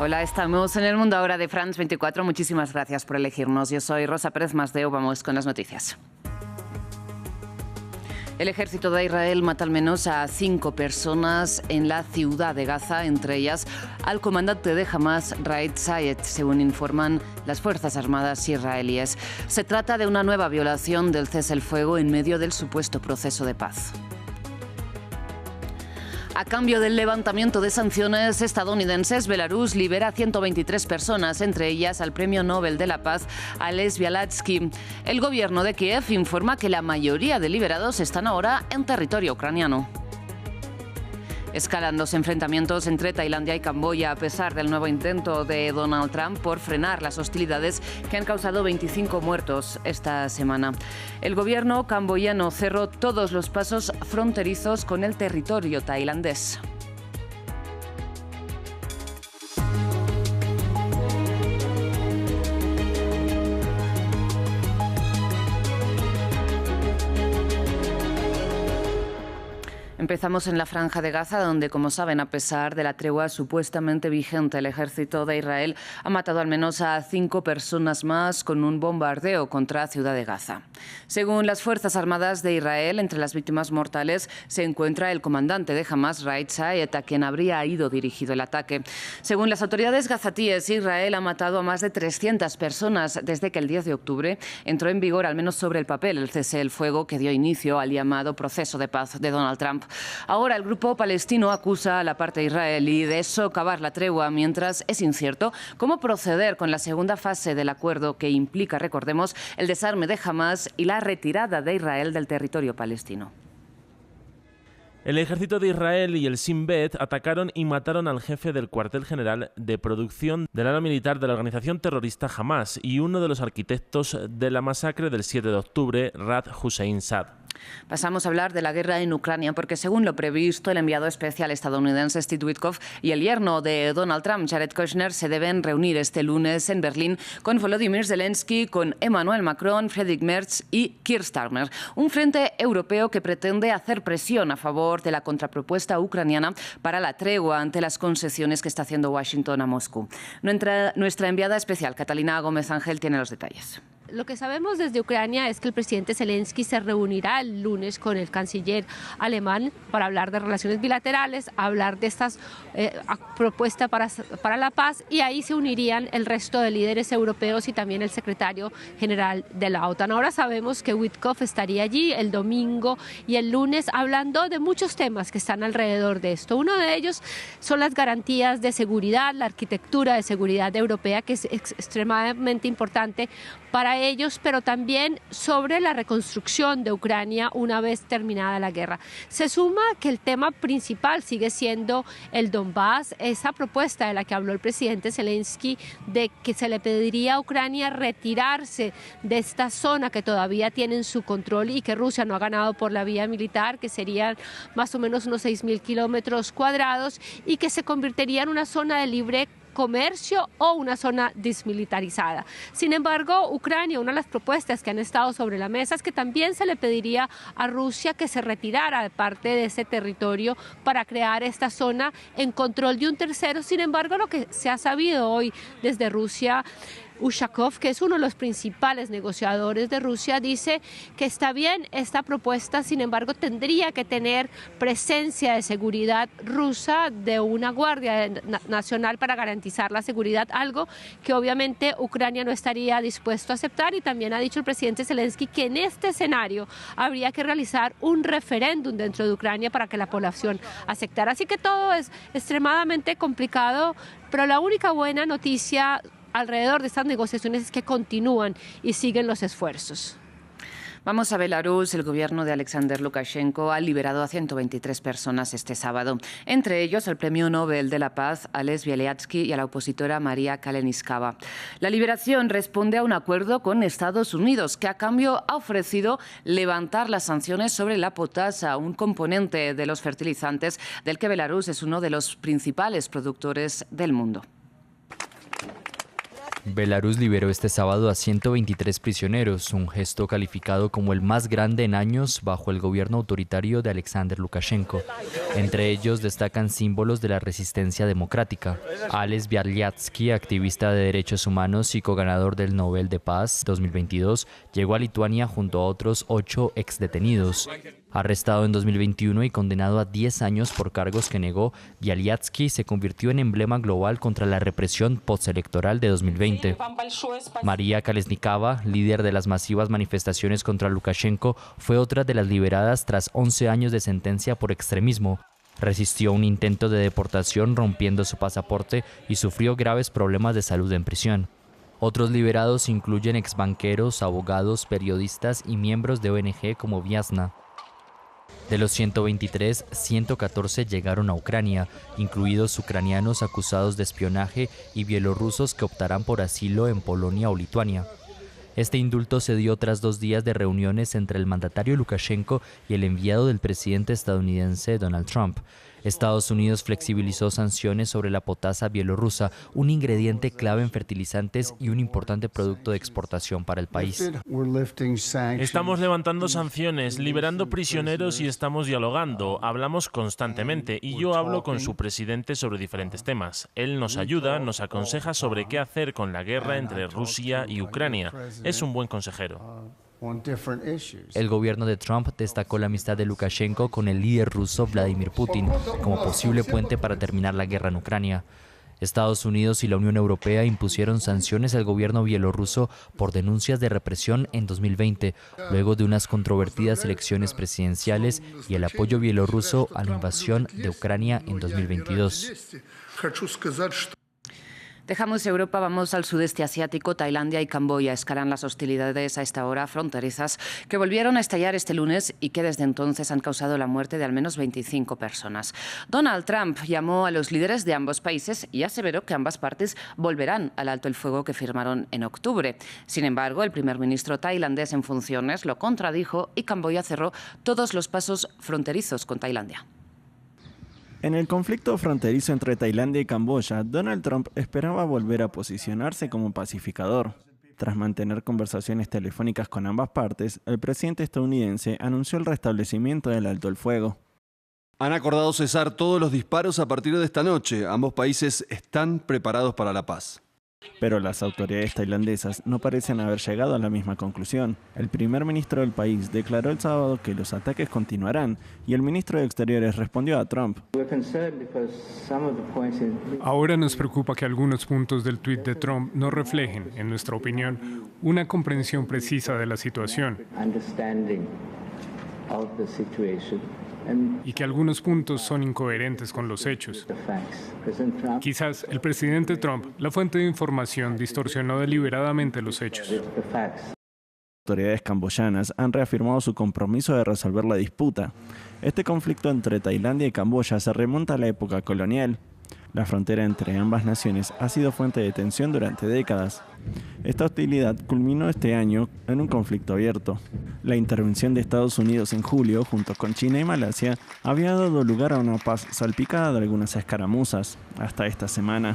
Hola, estamos en el mundo ahora de France 24. Muchísimas gracias por elegirnos. Yo soy Rosa Pérez Masdeu. Vamos con las noticias. El ejército de Israel mata al menos a 5 personas en la ciudad de Gaza, entre ellas al comandante de Hamas, Raed Sayed, según informan las Fuerzas Armadas israelíes. Se trata de una nueva violación del cese el fuego en medio del supuesto proceso de paz. A cambio del levantamiento de sanciones estadounidenses, Belarus libera a 123 personas, entre ellas al Premio Nobel de la Paz, Ales Bialatsky. El gobierno de Kiev informa que la mayoría de liberados están ahora en territorio ucraniano. Escalan los enfrentamientos entre Tailandia y Camboya a pesar del nuevo intento de Donald Trump por frenar las hostilidades que han causado 25 muertos esta semana. El gobierno camboyano cerró todos los pasos fronterizos con el territorio tailandés. Empezamos en la Franja de Gaza, donde, como saben, a pesar de la tregua supuestamente vigente, el ejército de Israel ha matado al menos a 5 personas más con un bombardeo contra la ciudad de Gaza. Según las Fuerzas Armadas de Israel, entre las víctimas mortales se encuentra el comandante de Hamas, Raed Sayed, a quien habría ido dirigido el ataque. Según las autoridades gazatíes, Israel ha matado a más de 300 personas desde que el 10 de octubre entró en vigor, al menos sobre el papel, el cese el fuego que dio inicio al llamado proceso de paz de Donald Trump. Ahora el grupo palestino acusa a la parte israelí de socavar la tregua, mientras es incierto cómo proceder con la segunda fase del acuerdo que implica, recordemos, el desarme de Hamas y la retirada de Israel del territorio palestino. El ejército de Israel y el Shin Bet atacaron y mataron al jefe del cuartel general de producción del ala militar de la organización terrorista Hamas y uno de los arquitectos de la masacre del 7 de octubre, Rad Hussein Saad. Pasamos a hablar de la guerra en Ucrania, porque según lo previsto, el enviado especial estadounidense Steve Witkoff y el yerno de Donald Trump, Jared Kushner, se deben reunir este lunes en Berlín con Volodymyr Zelensky, con Emmanuel Macron, Friedrich Merz y Keir Starmer. Un frente europeo que pretende hacer presión a favor de la contrapropuesta ucraniana para la tregua ante las concesiones que está haciendo Washington a Moscú. Nuestra enviada especial, Catalina Gómez Ángel, tiene los detalles. Lo que sabemos desde Ucrania es que el presidente Zelensky se reunirá el lunes con el canciller alemán para hablar de relaciones bilaterales, hablar de estas propuestas para la paz, y ahí se unirían el resto de líderes europeos y también el secretario general de la OTAN. Ahora sabemos que Witkoff estaría allí el domingo y el lunes hablando de muchos temas que están alrededor de esto. Uno de ellos son las garantías de seguridad, la arquitectura de seguridad europea, que es extremadamente importante para ellos, pero también sobre la reconstrucción de Ucrania una vez terminada la guerra. Se suma que el tema principal sigue siendo el Donbass, esa propuesta de la que habló el presidente Zelensky de que se le pediría a Ucrania retirarse de esta zona que todavía tiene en su control y que Rusia no ha ganado por la vía militar, que serían más o menos unos 6.000 kilómetros cuadrados, y que se convertiría en una zona de libre comercio o una zona desmilitarizada. Sin embargo, Ucrania, una de las propuestas que han estado sobre la mesa es que también se le pediría a Rusia que se retirara de parte de ese territorio para crear esta zona en control de un tercero. Sin embargo, lo que se ha sabido hoy desde Rusia, Ushakov, que es uno de los principales negociadores de Rusia, dice que está bien esta propuesta, sin embargo tendría que tener presencia de seguridad rusa, de una guardia nacional para garantizar la seguridad, algo que obviamente Ucrania no estaría dispuesto a aceptar. Y también ha dicho el presidente Zelensky que en este escenario habría que realizar un referéndum dentro de Ucrania para que la población aceptara. Así que todo es extremadamente complicado, pero la única buena noticia alrededor de estas negociaciones es que continúan y siguen los esfuerzos. Vamos a Belarus. El gobierno de Alexander Lukashenko ha liberado a 123 personas este sábado, entre ellos al Premio Nobel de la Paz, Ales Bialiatsky, y a la opositora María Kaleniskava. La liberación responde a un acuerdo con Estados Unidos, que a cambio ha ofrecido levantar las sanciones sobre la potasa, un componente de los fertilizantes del que Belarus es uno de los principales productores del mundo. Belarus liberó este sábado a 123 prisioneros, un gesto calificado como el más grande en años bajo el gobierno autoritario de Alexander Lukashenko. Entre ellos destacan símbolos de la resistencia democrática. Ales Bialyatsky, activista de derechos humanos y coganador del Nobel de Paz 2022, llegó a Lituania junto a otros 8 exdetenidos. Arrestado en 2021 y condenado a 10 años por cargos que negó, Bialyatsky se convirtió en emblema global contra la represión postelectoral de 2020. María Kalesnikava, líder de las masivas manifestaciones contra Lukashenko, fue otra de las liberadas tras 11 años de sentencia por extremismo. Resistió un intento de deportación rompiendo su pasaporte y sufrió graves problemas de salud en prisión. Otros liberados incluyen exbanqueros, abogados, periodistas y miembros de ONG como Viasna. De los 123, 114 llegaron a Ucrania, incluidos ucranianos acusados de espionaje y bielorrusos que optarán por asilo en Polonia o Lituania. Este indulto se dio tras 2 días de reuniones entre el mandatario Lukashenko y el enviado del presidente estadounidense Donald Trump. Estados Unidos flexibilizó sanciones sobre la potasa bielorrusa, un ingrediente clave en fertilizantes y un importante producto de exportación para el país. Estamos levantando sanciones, liberando prisioneros y estamos dialogando. Hablamos constantemente y yo hablo con su presidente sobre diferentes temas. Él nos ayuda, nos aconseja sobre qué hacer con la guerra entre Rusia y Ucrania. Es un buen consejero. El gobierno de Trump destacó la amistad de Lukashenko con el líder ruso Vladimir Putin como posible puente para terminar la guerra en Ucrania. Estados Unidos y la Unión Europea impusieron sanciones al gobierno bielorruso por denuncias de represión en 2020, luego de unas controvertidas elecciones presidenciales y el apoyo bielorruso a la invasión de Ucrania en 2022. Dejamos Europa, vamos al sudeste asiático. Tailandia y Camboya escalan las hostilidades a esta hora fronterizas que volvieron a estallar este lunes y que desde entonces han causado la muerte de al menos 25 personas. Donald Trump llamó a los líderes de ambos países y aseveró que ambas partes volverán al alto el fuego que firmaron en octubre. Sin embargo, el primer ministro tailandés en funciones lo contradijo y Camboya cerró todos los pasos fronterizos con Tailandia. En el conflicto fronterizo entre Tailandia y Camboya, Donald Trump esperaba volver a posicionarse como pacificador. Tras mantener conversaciones telefónicas con ambas partes, el presidente estadounidense anunció el restablecimiento del alto el fuego. Han acordado cesar todos los disparos a partir de esta noche. Ambos países están preparados para la paz. Pero las autoridades tailandesas no parecen haber llegado a la misma conclusión. El primer ministro del país declaró el sábado que los ataques continuarán y el ministro de Exteriores respondió a Trump. Ahora nos preocupa que algunos puntos del tuit de Trump no reflejen, en nuestra opinión, una comprensión precisa de la situación. Y que algunos puntos son incoherentes con los hechos. Quizás el presidente Trump, la fuente de información, distorsionó deliberadamente los hechos. Las autoridades camboyanas han reafirmado su compromiso de resolver la disputa. Este conflicto entre Tailandia y Camboya se remonta a la época colonial. La frontera entre ambas naciones ha sido fuente de tensión durante décadas. Esta hostilidad culminó este año en un conflicto abierto. La intervención de Estados Unidos en julio, junto con China y Malasia, había dado lugar a una paz salpicada de algunas escaramuzas, hasta esta semana.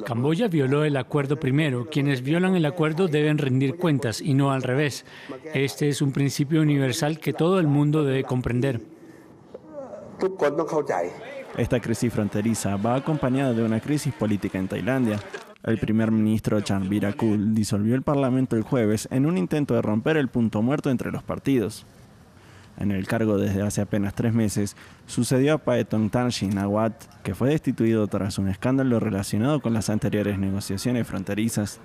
Camboya violó el acuerdo primero. Quienes violan el acuerdo deben rendir cuentas y no al revés. Este es un principio universal que todo el mundo debe comprender. Esta crisis fronteriza va acompañada de una crisis política en Tailandia. El primer ministro Chan Virakul disolvió el parlamento el jueves en un intento de romper el punto muerto entre los partidos. En el cargo desde hace apenas 3 meses, sucedió a Paetongtarn Shinawatra, que fue destituido tras un escándalo relacionado con las anteriores negociaciones fronterizas.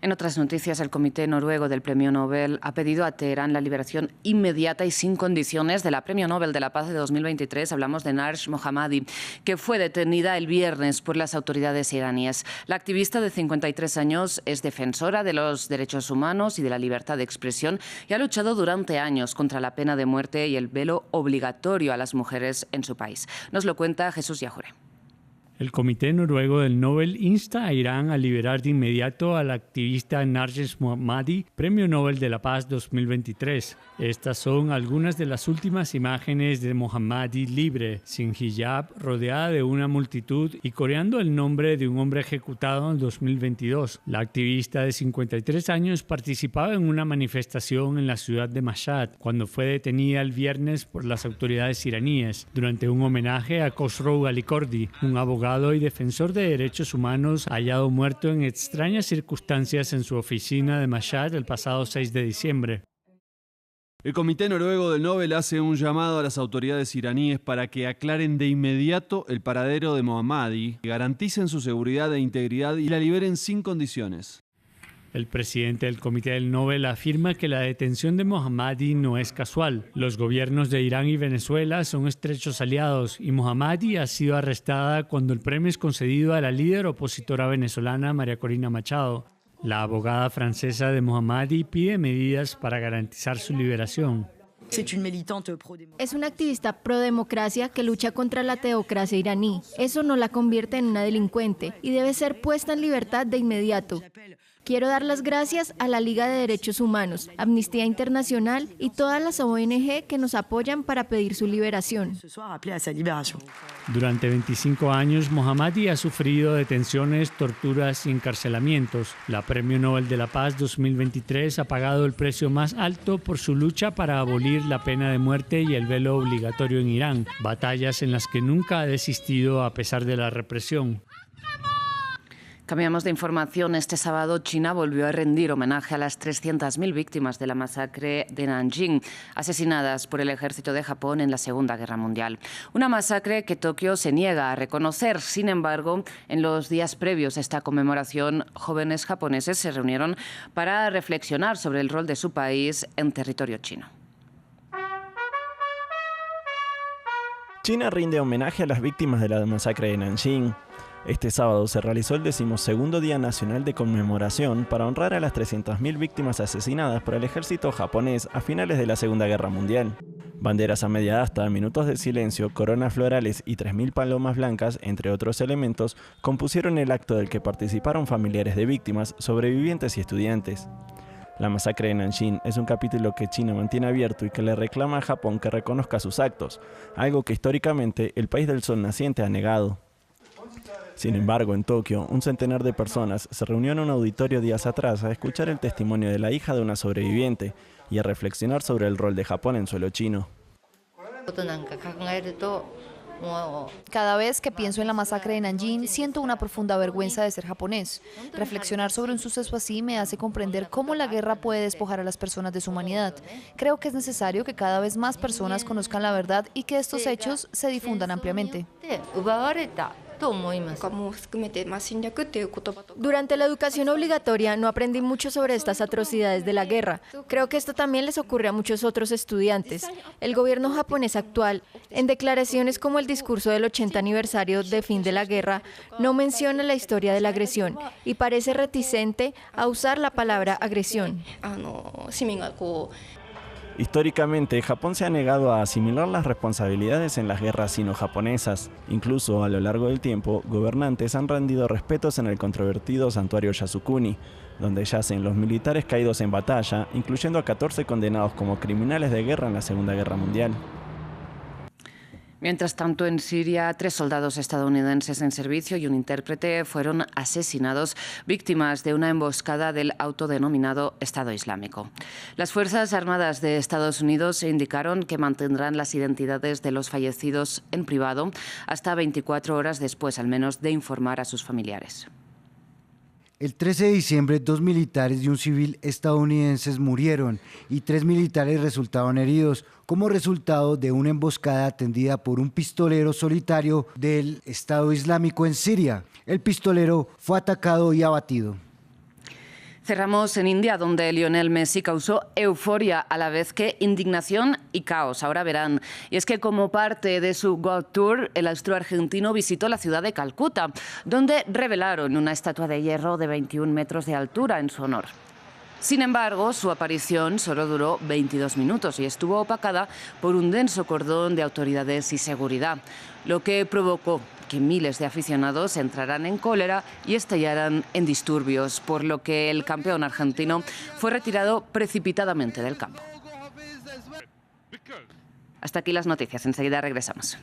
En otras noticias, el Comité Noruego del Premio Nobel ha pedido a Teherán la liberación inmediata y sin condiciones de la Premio Nobel de la Paz de 2023. Hablamos de Narges Mohammadi, que fue detenida el viernes por las autoridades iraníes. La activista de 53 años es defensora de los derechos humanos y de la libertad de expresión y ha luchado durante años contra la pena de muerte y el velo obligatorio a las mujeres en su país. Nos lo cuenta Jesús Yajure. El Comité Noruego del Nobel insta a Irán a liberar de inmediato al activista Narges Mohammadi, Premio Nobel de la Paz 2023. Estas son algunas de las últimas imágenes de Mohammadi libre, sin hijab, rodeada de una multitud y coreando el nombre de un hombre ejecutado en 2022. La activista de 53 años participaba en una manifestación en la ciudad de Mashhad cuando fue detenida el viernes por las autoridades iraníes durante un homenaje a Khosrow Alikordi, un abogado y defensor de derechos humanos hallado muerto en extrañas circunstancias en su oficina de Mashhad el pasado 6 de diciembre. El Comité Noruego del Nobel hace un llamado a las autoridades iraníes para que aclaren de inmediato el paradero de Mohammadi, garanticen su seguridad e integridad y la liberen sin condiciones. El presidente del Comité del Nobel afirma que la detención de Mohammadi no es casual. Los gobiernos de Irán y Venezuela son estrechos aliados y Mohammadi ha sido arrestada cuando el premio es concedido a la líder opositora venezolana María Corina Machado. La abogada francesa de Mohammadi pide medidas para garantizar su liberación. Es una activista pro-democracia que lucha contra la teocracia iraní. Eso no la convierte en una delincuente y debe ser puesta en libertad de inmediato. Quiero dar las gracias a la Liga de Derechos Humanos, Amnistía Internacional y todas las ONG que nos apoyan para pedir su liberación. Durante 25 años, Mohammadi ha sufrido detenciones, torturas y encarcelamientos. La Premio Nobel de la Paz 2023 ha pagado el precio más alto por su lucha para abolir la pena de muerte y el velo obligatorio en Irán, batallas en las que nunca ha desistido a pesar de la represión. Cambiamos de información. Este sábado China volvió a rendir homenaje a las 300.000 víctimas de la masacre de Nanjing, asesinadas por el ejército de Japón en la Segunda Guerra Mundial. Una masacre que Tokio se niega a reconocer. Sin embargo, en los días previos a esta conmemoración, jóvenes japoneses se reunieron para reflexionar sobre el rol de su país en territorio chino. China rinde homenaje a las víctimas de la masacre de Nanjing. Este sábado se realizó el 12º Día Nacional de Conmemoración para honrar a las 300.000 víctimas asesinadas por el ejército japonés a finales de la Segunda Guerra Mundial. Banderas a media asta, minutos de silencio, coronas florales y 3.000 palomas blancas, entre otros elementos, compusieron el acto del que participaron familiares de víctimas, sobrevivientes y estudiantes. La masacre de Nanjing es un capítulo que China mantiene abierto y que le reclama a Japón que reconozca sus actos, algo que históricamente el país del sol naciente ha negado. Sin embargo, en Tokio, un centenar de personas se reunió en un auditorio días atrás a escuchar el testimonio de la hija de una sobreviviente y a reflexionar sobre el rol de Japón en suelo chino. Cada vez que pienso en la masacre de Nanjing, siento una profunda vergüenza de ser japonés. Reflexionar sobre un suceso así me hace comprender cómo la guerra puede despojar a las personas de su humanidad. Creo que es necesario que cada vez más personas conozcan la verdad y que estos hechos se difundan ampliamente. Durante la educación obligatoria no aprendí mucho sobre estas atrocidades de la guerra. Creo que esto también les ocurre a muchos otros estudiantes. El gobierno japonés actual, en declaraciones como el discurso del 80 aniversario de fin de la guerra, no menciona la historia de la agresión y parece reticente a usar la palabra agresión. Históricamente, Japón se ha negado a asimilar las responsabilidades en las guerras sino-japonesas. Incluso, a lo largo del tiempo, gobernantes han rendido respetos en el controvertido santuario Yasukuni, donde yacen los militares caídos en batalla, incluyendo a 14 condenados como criminales de guerra en la Segunda Guerra Mundial. Mientras tanto, en Siria, 3 soldados estadounidenses en servicio y un intérprete fueron asesinados, víctimas de una emboscada del autodenominado Estado Islámico. Las Fuerzas Armadas de Estados Unidos indicaron que mantendrán las identidades de los fallecidos en privado hasta 24 horas después, al menos, de informar a sus familiares. El 13 de diciembre, 2 militares y un civil estadounidenses murieron y 3 militares resultaron heridos como resultado de una emboscada atendida por un pistolero solitario del Estado Islámico en Siria. El pistolero fue atacado y abatido. Cerramos en India, donde Lionel Messi causó euforia a la vez que indignación y caos. Ahora verán. Y es que como parte de su God Tour, el astro argentino visitó la ciudad de Calcuta, donde revelaron una estatua de hierro de 21 metros de altura en su honor. Sin embargo, su aparición solo duró 22 minutos y estuvo opacada por un denso cordón de autoridades y seguridad, lo que provocó que miles de aficionados entrarán en cólera y estallarán en disturbios, por lo que el campeón argentino fue retirado precipitadamente del campo. Hasta aquí las noticias, enseguida regresamos.